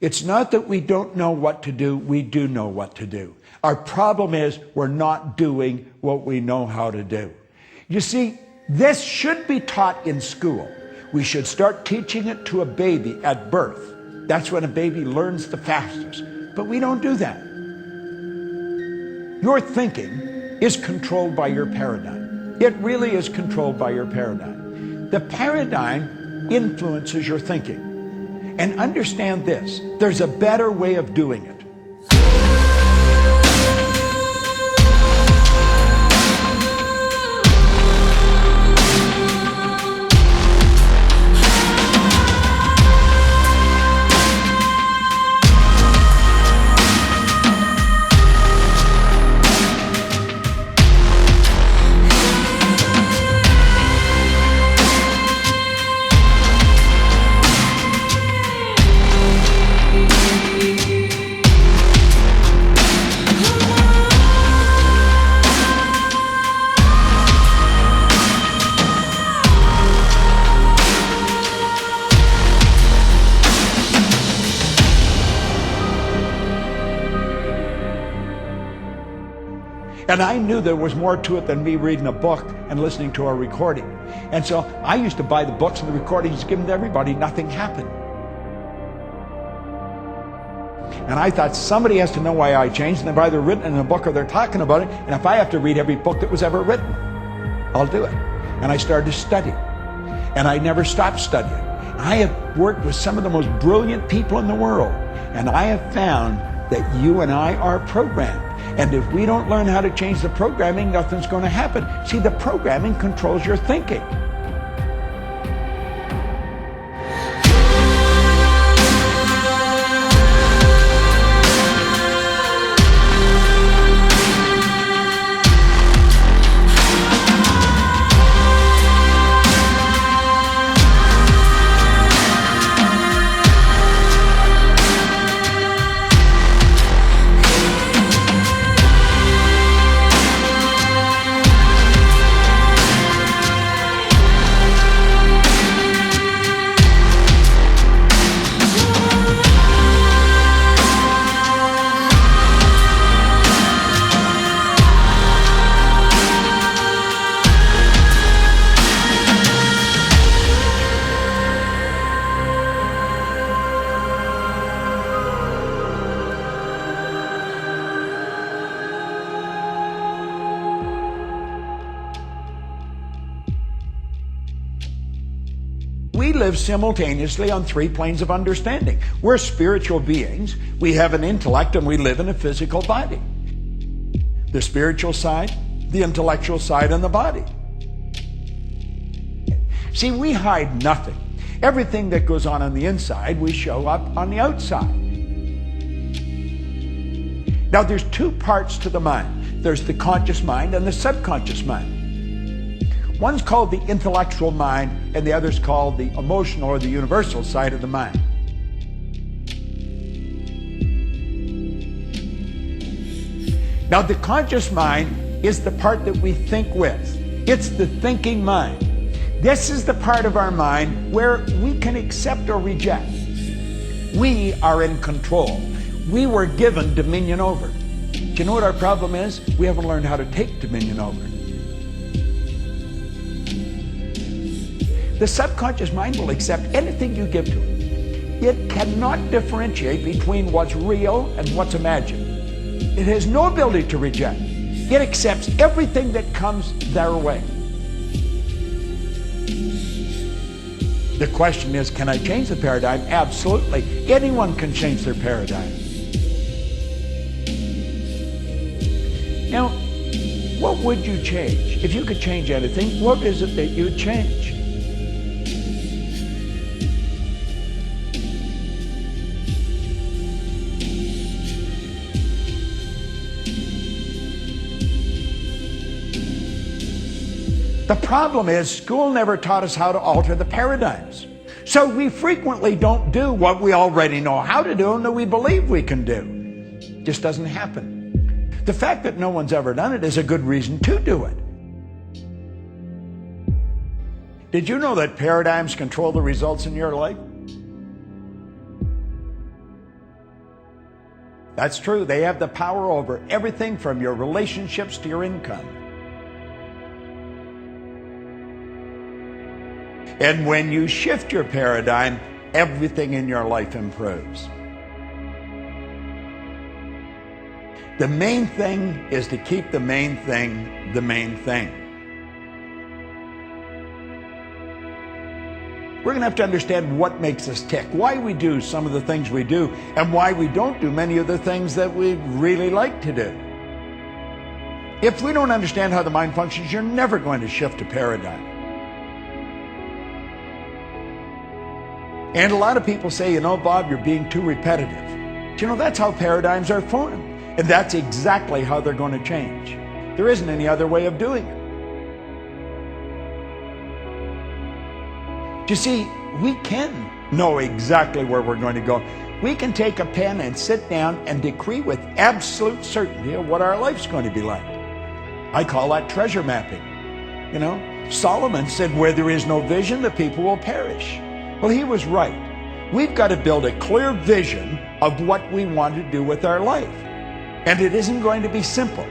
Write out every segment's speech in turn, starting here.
It's not that we don't know what to do, we do know what to do. Our problem is we're not doing what we know how to do. You see, this should be taught in school. We should start teaching it to a baby at birth. That's when a baby learns the fastest. But we don't do that. Your thinking is controlled by your paradigm. It really is controlled by your paradigm. The paradigm influences your thinking. And understand this, there's a better way of doing it. And I knew there was more to it than me reading a book and listening to a recording. And so I used to buy the books and the recordings, give them to everybody. Nothing happened. And I thought somebody has to know why I changed, and they've either written it in a book or they're talking about it. And if I have to read every book that was ever written, I'll do it. And I started to study. And I never stopped studying. I have worked with some of the most brilliant people in the world. And I have found that you and I are programmed. And if we don't learn how to change the programming, nothing's going to happen. See, the programming controls your thinking. We live simultaneously on three planes of understanding. We're spiritual beings. We have an intellect and we live in a physical body. The spiritual side, the intellectual side, and the body. See, we hide nothing. Everything that goes on the inside, we show up on the outside. Now, there's two parts to the mind. There's the conscious mind and the subconscious mind. One's called the intellectual mind, and the other's called the emotional or the universal side of the mind. Now, the conscious mind is the part that we think with. It's the thinking mind. This is the part of our mind where we can accept or reject. We are in control. We were given dominion over. Do you know what our problem is? We haven't learned how to take dominion over. The subconscious mind will accept anything you give to it. It cannot differentiate between what's real and what's imagined. It has no ability to reject. It accepts everything that comes their way. The question is, can I change the paradigm? Absolutely. Anyone can change their paradigm. Now, what would you change? If you could change anything, what is it that you'd change? The problem is school never taught us how to alter the paradigms. So we frequently don't do what we already know how to do and that we believe we can do. It just doesn't happen. The fact that no one's ever done it is a good reason to do it. Did you know that paradigms control the results in your life? That's true. They have the power over everything from your relationships to your income. And when you shift your paradigm, everything in your life improves. The main thing is to keep the main thing the main thing. We're going to have to understand what makes us tick, why we do some of the things we do, and why we don't do many of the things that we really like to do. If we don't understand how the mind functions, you're never going to shift a paradigm. And a lot of people say, you know, Bob, you're being too repetitive. But you know, that's how paradigms are formed. And that's exactly how they're going to change. There isn't any other way of doing it. You see, we can know exactly where we're going to go. We can take a pen and sit down and decree with absolute certainty of what our life's going to be like. I call that treasure mapping. You know, Solomon said, where there is no vision, the people will perish. Well, he was right. We've got to build a clear vision of what we want to do with our life. And it isn't going to be simple.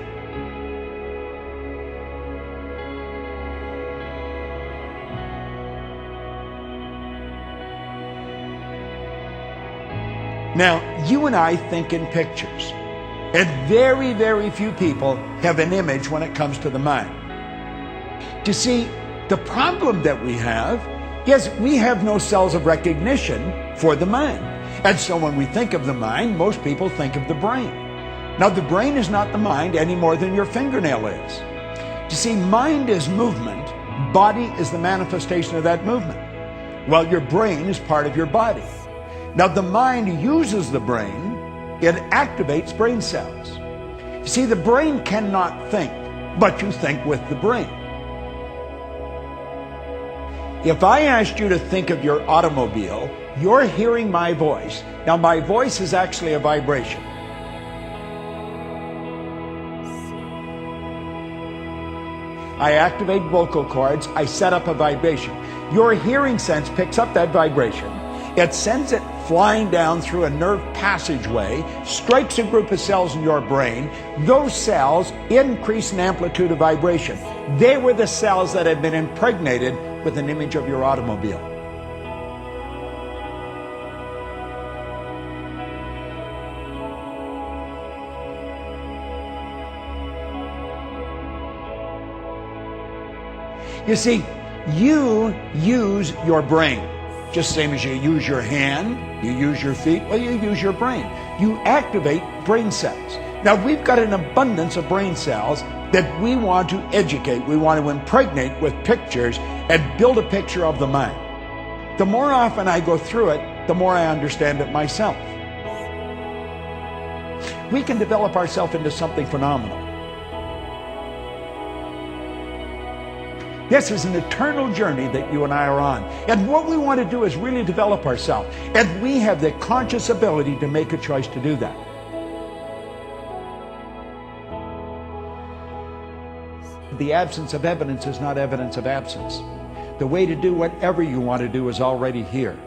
Now, you and I think in pictures, and very, very few people have an image when it comes to the mind. You see, the problem that we have is we have no cells of recognition for the mind. And so when we think of the mind, most people think of the brain. Now, the brain is not the mind any more than your fingernail is. You see, mind is movement, body is the manifestation of that movement. Well, your brain is part of your body. Now, the mind uses the brain, it activates brain cells. You see, the brain cannot think, but you think with the brain. If I asked you to think of your automobile, you're hearing my voice. Now, my voice is actually a vibration. I activate vocal cords, I set up a vibration. Your hearing sense picks up that vibration. It sends it flying down through a nerve passageway, strikes a group of cells in your brain. Those cells increase in amplitude of vibration. They were the cells that had been impregnated with an image of your automobile. You see, you use your brain. Just same as you use your hand, you use your feet, well, you use your brain. You activate brain cells. Now, we've got an abundance of brain cells that we want to educate. We want to impregnate with pictures and build a picture of the mind. The more often I go through it, the more I understand it myself. We can develop ourselves into something phenomenal. This is an eternal journey that you and I are on. And what we want to do is really develop ourselves. And we have the conscious ability to make a choice to do that. The absence of evidence is not evidence of absence. The way to do whatever you want to do is already here.